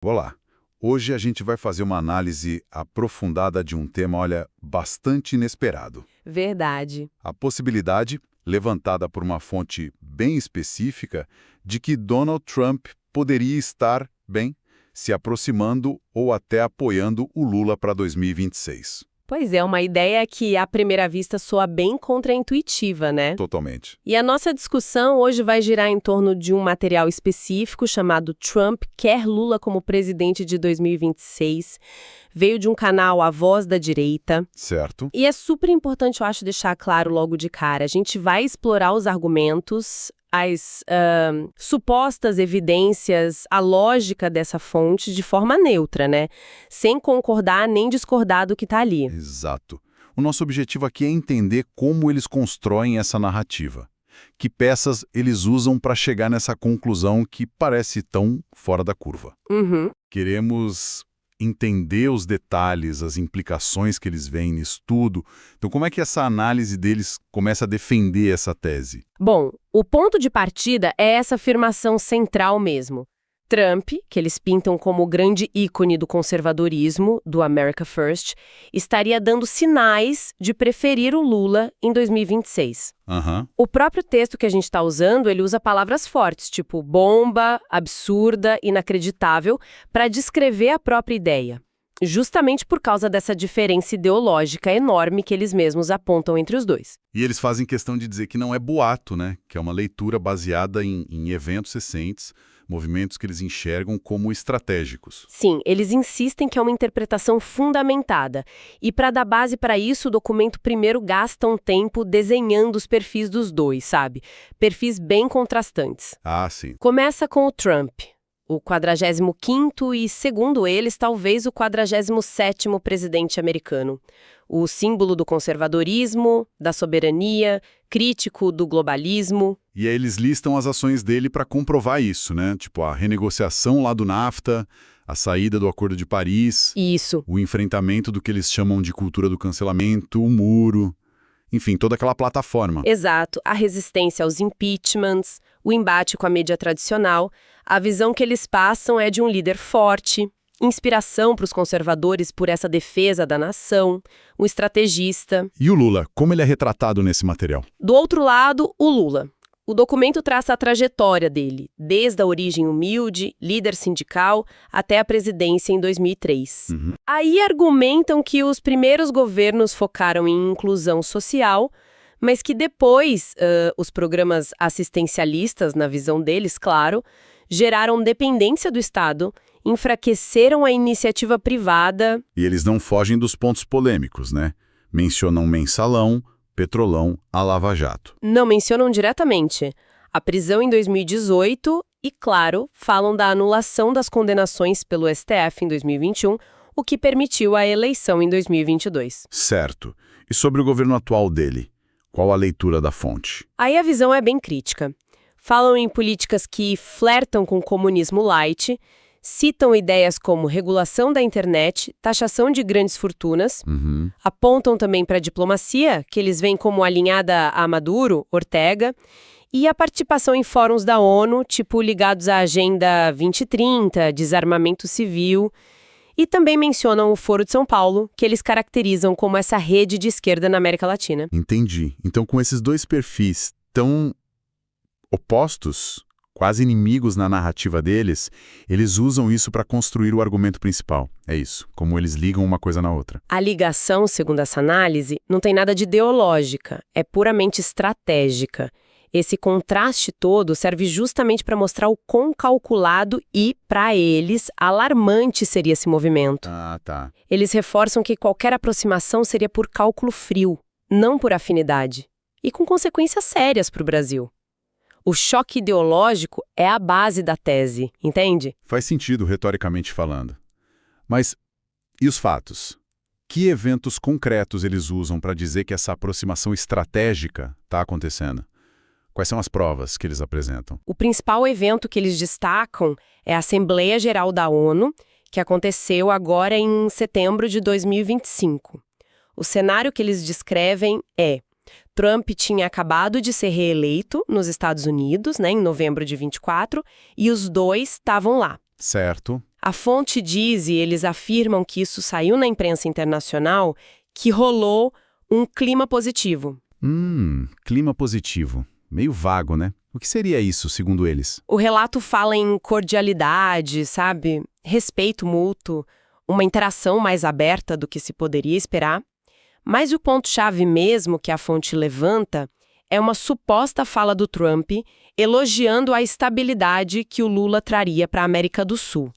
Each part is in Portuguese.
Olá! Hoje a gente vai fazer uma análise aprofundada de um tema, olha, bastante inesperado. Verdade. A possibilidade, levantada por uma fonte bem específica, de que Donald Trump poderia estar, bem, se aproximando ou até apoiando o Lula para 2026. Pois é, uma ideia que, à primeira vista, soa bem contraintuitiva, né? Totalmente. E a nossa discussão hoje vai girar em torno de um material específico chamado Trump quer Lula como presidente de 2026. Veio de um canal A Voz da Direita. Certo. E é super importante, eu acho, deixar claro logo de cara. A gente vai explorar os argumentos, as supostas evidências, a lógica dessa fonte de forma neutra, né? Sem concordar nem discordar do que está ali. Exato. O nosso objetivo aqui é entender como eles constroem essa narrativa. Que peças eles usam para chegar nessa conclusão que parece tão fora da curva. Uhum. Queremos entender os detalhes, as implicações que eles veem nisso tudo. Então, como é que essa análise deles começa a defender essa tese? Bom, o ponto de partida é essa afirmação central mesmo. Trump, que eles pintam como o grande ícone do conservadorismo, do America First, estaria dando sinais de preferir o Lula em 2026. Aham. O próprio texto que a gente está usando, ele usa palavras fortes, tipo bomba, absurda, inacreditável, para descrever a própria ideia. Justamente por causa dessa diferença ideológica enorme que eles mesmos apontam entre os dois. E eles fazem questão de dizer que não é boato, né? Que é uma leitura baseada em eventos recentes, movimentos que eles enxergam como estratégicos. Sim, eles insistem que é uma interpretação fundamentada. E para dar base para isso, o documento primeiro gasta um tempo desenhando os perfis dos dois, sabe? Perfis bem contrastantes. Ah, sim. Começa com o Trump, o 45º e, segundo eles, talvez o 47º presidente americano. O símbolo do conservadorismo, da soberania, crítico do globalismo. E aí eles listam as ações dele para comprovar isso, né? Tipo, a renegociação lá do NAFTA, a saída do Acordo de Paris, Isso. o enfrentamento do que eles chamam de cultura do cancelamento, o muro, enfim, toda aquela plataforma. Exato. A resistência aos impeachments, o embate com a mídia tradicional. A visão que eles passam é de um líder forte, inspiração para os conservadores por essa defesa da nação, um estrategista. E o Lula, como ele é retratado nesse material? Do outro lado, o Lula. O documento traça a trajetória dele, desde a origem humilde, líder sindical, até a presidência em 2003. Aí argumentam que os primeiros governos focaram em inclusão social, mas que depois os programas assistencialistas, na visão deles, claro, geraram dependência do Estado, enfraqueceram a iniciativa privada. E eles não fogem dos pontos polêmicos, né? Mencionam mensalão, Petrolão, a Lava Jato. Não mencionam diretamente a prisão em 2018 e, claro, falam da anulação das condenações pelo STF em 2021, o que permitiu a eleição em 2022. Certo. E sobre o governo atual dele? Qual a leitura da fonte? Aí a visão é bem crítica. Falam em políticas que flertam com o comunismo light, citam ideias como regulação da internet, taxação de grandes fortunas, apontam também para a diplomacia, que eles veem como alinhada a Maduro, Ortega, e a participação em fóruns da ONU, tipo ligados à Agenda 2030, desarmamento civil, e também mencionam o Foro de São Paulo, que eles caracterizam como essa rede de esquerda na América Latina. Entendi. Então, com esses dois perfis tão opostos, quase inimigos na narrativa deles, eles usam isso para construir o argumento principal. É isso, como eles ligam uma coisa na outra. A ligação, segundo essa análise, não tem nada de ideológica, é puramente estratégica. Esse contraste todo serve justamente para mostrar o quão calculado e, para eles, alarmante seria esse movimento. Ah, tá. Eles reforçam que qualquer aproximação seria por cálculo frio, não por afinidade, e com consequências sérias para o Brasil. O choque ideológico é a base da tese, entende? Faz sentido, retoricamente falando. Mas, e os fatos? Que eventos concretos eles usam para dizer que essa aproximação estratégica está acontecendo? Quais são as provas que eles apresentam? O principal evento que eles destacam é a Assembleia Geral da ONU, que aconteceu agora em setembro de 2025. O cenário que eles descrevem é: Trump tinha acabado de ser reeleito nos Estados Unidos, em novembro de 24, e os dois estavam lá. Certo. A fonte diz, e eles afirmam que isso saiu na imprensa internacional, que rolou um clima positivo. Clima positivo. Meio vago, né? O que seria isso, segundo eles? O relato fala em cordialidade, sabe? Respeito mútuo, uma interação mais aberta do que se poderia esperar. Mas o ponto-chave mesmo que a fonte levanta é uma suposta fala do Trump elogiando a estabilidade que o Lula traria para a América do Sul.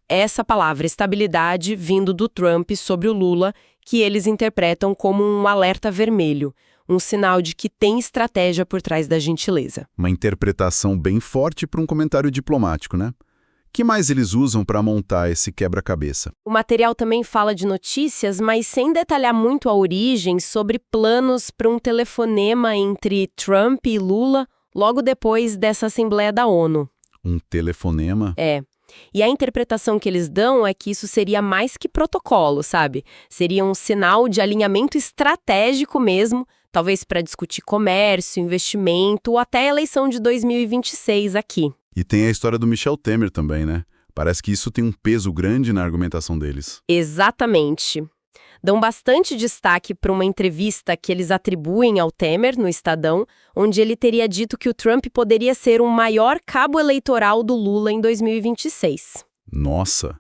Essa palavra estabilidade vindo do Trump sobre o Lula, que eles interpretam como um alerta vermelho, um sinal de que tem estratégia por trás da gentileza. Uma interpretação bem forte para um comentário diplomático, né? O que mais eles usam para montar esse quebra-cabeça? O material também fala de notícias, mas sem detalhar muito a origem, sobre planos para um telefonema entre Trump e Lula logo depois dessa Assembleia da ONU. Um telefonema? É. E a interpretação que eles dão é que isso seria mais que protocolo, sabe? Seria um sinal de alinhamento estratégico mesmo, talvez para discutir comércio, investimento ou até a eleição de 2026 aqui. E tem a história do Michel Temer também, né? Parece que isso tem um peso grande na argumentação deles. Exatamente. Dão bastante destaque para uma entrevista que eles atribuem ao Temer no Estadão, onde ele teria dito que o Trump poderia ser o maior cabo eleitoral do Lula em 2026. Nossa,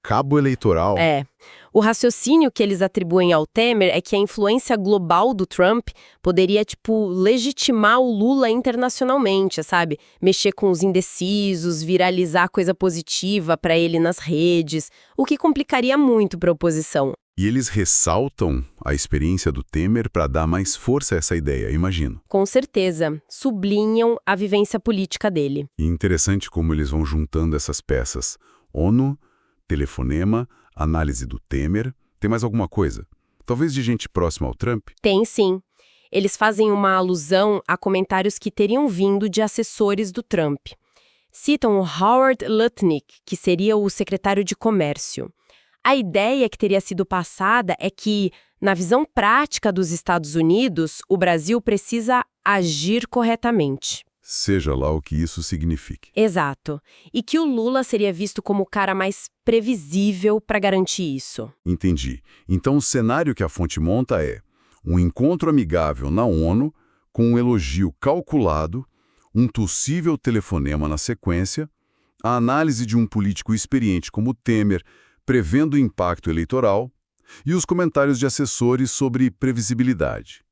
cabo eleitoral? É. O raciocínio que eles atribuem ao Temer é que a influência global do Trump poderia, legitimar o Lula internacionalmente, sabe? Mexer com os indecisos, viralizar coisa positiva para ele nas redes, o que complicaria muito para a oposição. E eles ressaltam a experiência do Temer para dar mais força a essa ideia, imagino. Com certeza, sublinham a vivência política dele. E interessante como eles vão juntando essas peças. ONU, telefonema, análise do Temer. Tem mais alguma coisa? Talvez de gente próxima ao Trump? Tem sim. Eles fazem uma alusão a comentários que teriam vindo de assessores do Trump. Citam o Howard Lutnick, que seria o secretário de Comércio. A ideia que teria sido passada é que, na visão prática dos Estados Unidos, o Brasil precisa agir corretamente. Seja lá o que isso signifique. Exato. E que o Lula seria visto como o cara mais previsível para garantir isso. Entendi. Então o cenário que a fonte monta é um encontro amigável na ONU, com um elogio calculado, um possível telefonema na sequência, a análise de um político experiente como Temer, prevendo o impacto eleitoral, e os comentários de assessores sobre previsibilidade.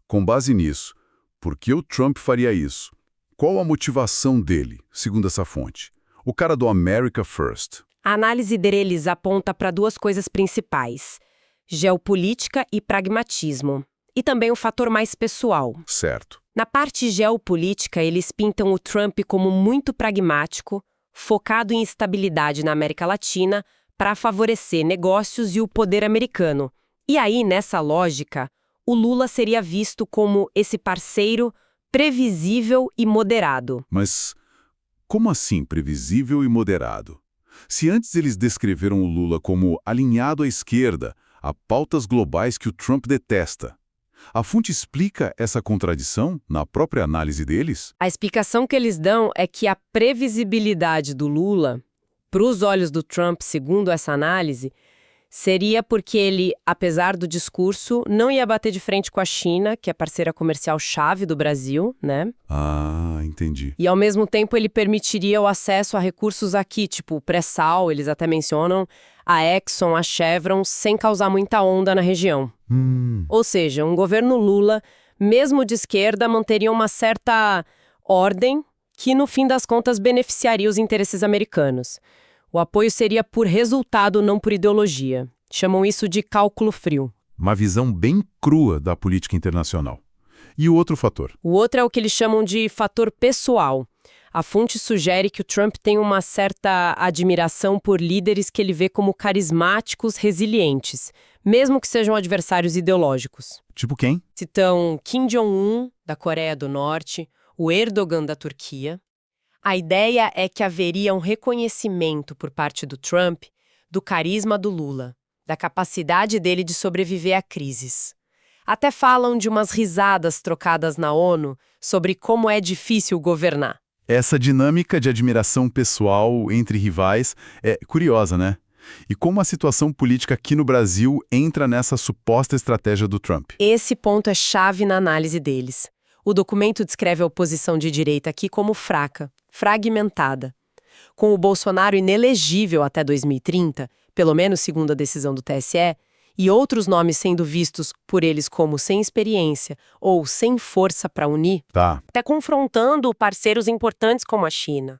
Com base nisso, por que o Trump faria isso? Qual a motivação dele, segundo essa fonte? O cara do America First. A análise deles aponta para duas coisas principais: geopolítica e pragmatismo. E também o fator mais pessoal. Certo. Na parte geopolítica, eles pintam o Trump como muito pragmático, focado em estabilidade na América Latina, para favorecer negócios e o poder americano. E aí, nessa lógica, o Lula seria visto como esse parceiro previsível e moderado. Mas como assim previsível e moderado? Se antes eles descreveram o Lula como alinhado à esquerda, a pautas globais que o Trump detesta, a fonte explica essa contradição na própria análise deles? A explicação que eles dão é que a previsibilidade do Lula, para os olhos do Trump, segundo essa análise, seria porque ele, apesar do discurso, não ia bater de frente com a China, que é parceira comercial-chave do Brasil, né? Ah, entendi. E, ao mesmo tempo, ele permitiria o acesso a recursos aqui, tipo o pré-sal, eles até mencionam, a Exxon, a Chevron, sem causar muita onda na região. Ou seja, um governo Lula, mesmo de esquerda, manteria uma certa ordem que, no fim das contas, beneficiaria os interesses americanos. O apoio seria por resultado, não por ideologia. Chamam isso de cálculo frio. Uma visão bem crua da política internacional. E o outro fator? O outro é o que eles chamam de fator pessoal. A fonte sugere que o Trump tem uma certa admiração por líderes que ele vê como carismáticos, resilientes, mesmo que sejam adversários ideológicos. Tipo quem? Citam Kim Jong-un, da Coreia do Norte, o Erdogan, da Turquia. A ideia é que haveria um reconhecimento por parte do Trump do carisma do Lula, da capacidade dele de sobreviver a crises. Até falam de umas risadas trocadas na ONU sobre como é difícil governar. Essa dinâmica de admiração pessoal entre rivais é curiosa, né? E como a situação política aqui no Brasil entra nessa suposta estratégia do Trump? Esse ponto é chave na análise deles. O documento descreve a oposição de direita aqui como fraca, fragmentada. Com o Bolsonaro inelegível até 2030, pelo menos segundo a decisão do TSE, e outros nomes sendo vistos por eles como sem experiência ou sem força para unir, Tá. até confrontando parceiros importantes como a China.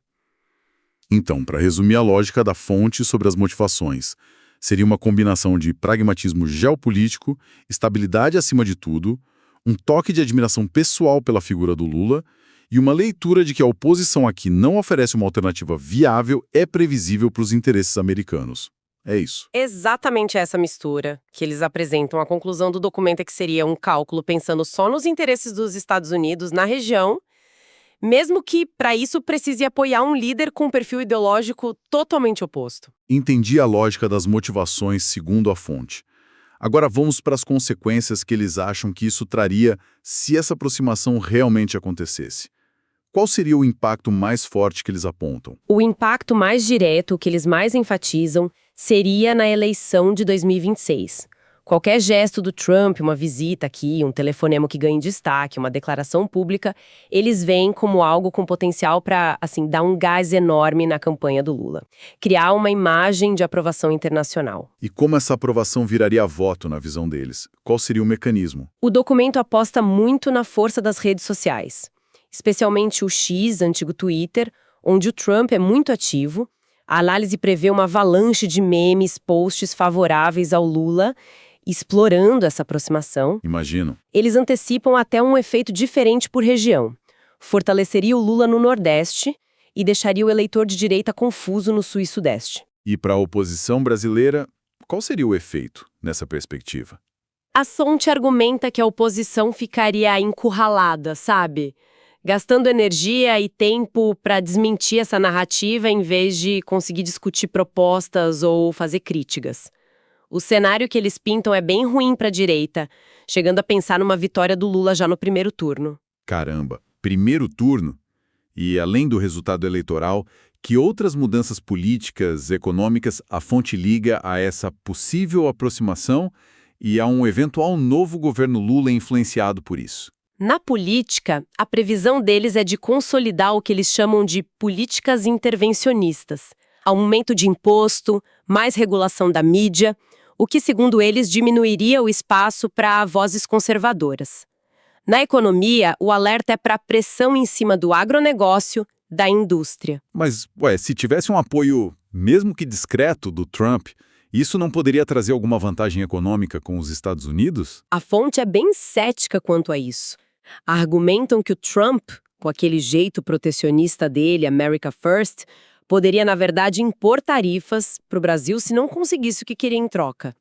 Então, para resumir a lógica da fonte sobre as motivações, seria uma combinação de pragmatismo geopolítico, estabilidade acima de tudo, um toque de admiração pessoal pela figura do Lula e uma leitura de que a oposição aqui não oferece uma alternativa viável e previsível para os interesses americanos. É isso. Exatamente essa mistura que eles apresentam. A conclusão do documento é que seria um cálculo pensando só nos interesses dos Estados Unidos na região, mesmo que, para isso, precise apoiar um líder com um perfil ideológico totalmente oposto. Entendi a lógica das motivações segundo a fonte. Agora vamos para as consequências que eles acham que isso traria se essa aproximação realmente acontecesse. Qual seria o impacto mais forte que eles apontam? O impacto mais direto, que eles mais enfatizam, seria na eleição de 2026. Qualquer gesto do Trump, uma visita aqui, um telefonema que ganhe destaque, uma declaração pública, eles veem como algo com potencial para, assim, dar um gás enorme na campanha do Lula. Criar uma imagem de aprovação internacional. E como essa aprovação viraria voto na visão deles? Qual seria o mecanismo? O documento aposta muito na força das redes sociais, especialmente o X, antigo Twitter, onde o Trump é muito ativo. A análise prevê uma avalanche de memes, posts favoráveis ao Lula, explorando essa aproximação. Imagino. Eles antecipam até um efeito diferente por região. Fortaleceria o Lula no Nordeste e deixaria o eleitor de direita confuso no Sul e Sudeste. E para a oposição brasileira, qual seria o efeito nessa perspectiva? A fonte argumenta que a oposição ficaria encurralada, sabe? Gastando energia e tempo para desmentir essa narrativa em vez de conseguir discutir propostas ou fazer críticas. O cenário que eles pintam é bem ruim para a direita, chegando a pensar numa vitória do Lula já no primeiro turno. Caramba, primeiro turno? E além do resultado eleitoral, que outras mudanças políticas, econômicas a fonte liga a essa possível aproximação e a um eventual novo governo Lula influenciado por isso? Na política, a previsão deles é de consolidar o que eles chamam de políticas intervencionistas. Aumento de imposto, mais regulação da mídia, o que, segundo eles, diminuiria o espaço para vozes conservadoras. Na economia, o alerta é para a pressão em cima do agronegócio, da indústria. Mas, se tivesse um apoio, mesmo que discreto, do Trump, isso não poderia trazer alguma vantagem econômica com os Estados Unidos? A fonte é bem cética quanto a isso. Argumentam que o Trump, com aquele jeito protecionista dele, America First, poderia, na verdade, impor tarifas para o Brasil se não conseguisse o que queria em troca.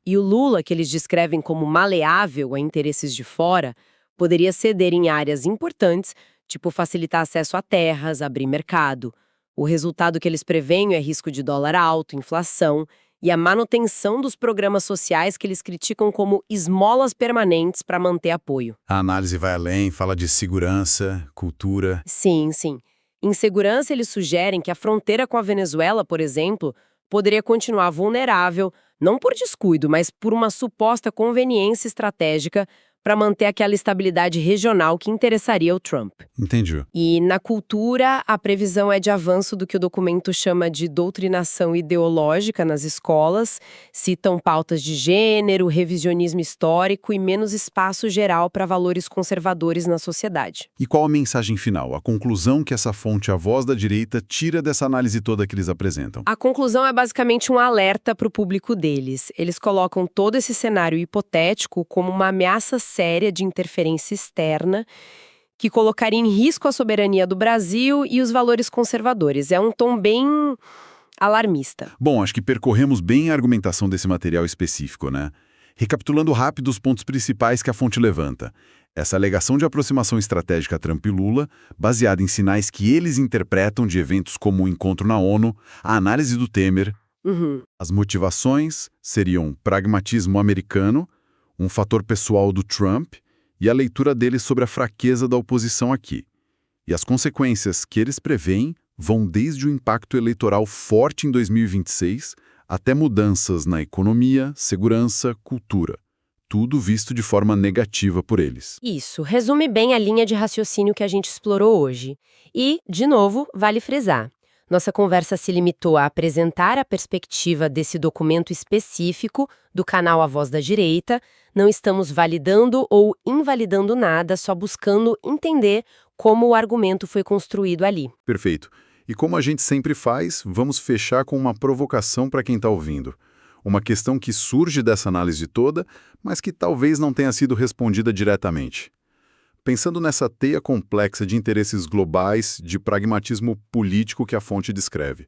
E o Lula, que eles descrevem como maleável a interesses de fora, poderia ceder em áreas importantes, tipo facilitar acesso a terras, abrir mercado. O resultado que eles preveem é risco de dólar alto, inflação e a manutenção dos programas sociais que eles criticam como esmolas permanentes para manter apoio. A análise vai além, fala de segurança, cultura. Sim, sim. Em segurança, eles sugerem que a fronteira com a Venezuela, por exemplo, poderia continuar vulnerável, não por descuido, mas por uma suposta conveniência estratégica para manter aquela estabilidade regional que interessaria o Trump. Entendi. E na cultura, a previsão é de avanço do que o documento chama de doutrinação ideológica nas escolas, citam pautas de gênero, revisionismo histórico e menos espaço geral para valores conservadores na sociedade. E qual a mensagem final, a conclusão que essa fonte, a voz da direita, tira dessa análise toda que eles apresentam? A conclusão é basicamente um alerta para o público deles. Eles colocam todo esse cenário hipotético como uma ameaça séria de interferência externa que colocaria em risco a soberania do Brasil e os valores conservadores. É um tom bem alarmista. Bom, acho que percorremos bem a argumentação desse material específico, né? Recapitulando rápido os pontos principais que a fonte levanta. Essa alegação de aproximação estratégica Trump e Lula, baseada em sinais que eles interpretam de eventos como o encontro na ONU, a análise do Temer. As motivações seriam pragmatismo americano, um fator pessoal do Trump e a leitura dele sobre a fraqueza da oposição aqui. E as consequências que eles preveem vão desde o impacto eleitoral forte em 2026 até mudanças na economia, segurança, cultura. Tudo visto de forma negativa por eles. Isso, resume bem a linha de raciocínio que a gente explorou hoje. E, de novo, vale frisar. Nossa conversa se limitou a apresentar a perspectiva desse documento específico do canal A Voz da Direita. Não estamos validando ou invalidando nada, só buscando entender como o argumento foi construído ali. Perfeito. E como a gente sempre faz, vamos fechar com uma provocação para quem está ouvindo. Uma questão que surge dessa análise toda, mas que talvez não tenha sido respondida diretamente. Pensando nessa teia complexa de interesses globais, de pragmatismo político que a fonte descreve,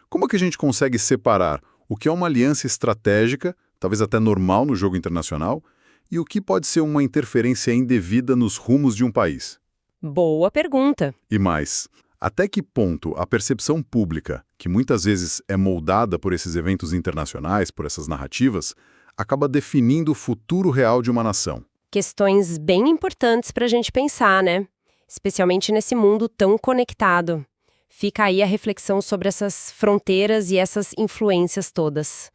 como é que a gente consegue separar o que é uma aliança estratégica, talvez até normal no jogo internacional, e o que pode ser uma interferência indevida nos rumos de um país? Boa pergunta. E mais, até que ponto a percepção pública, que muitas vezes é moldada por esses eventos internacionais, por essas narrativas, acaba definindo o futuro real de uma nação? Questões bem importantes para a gente pensar, né? Especialmente nesse mundo tão conectado. Fica aí a reflexão sobre essas fronteiras e essas influências todas.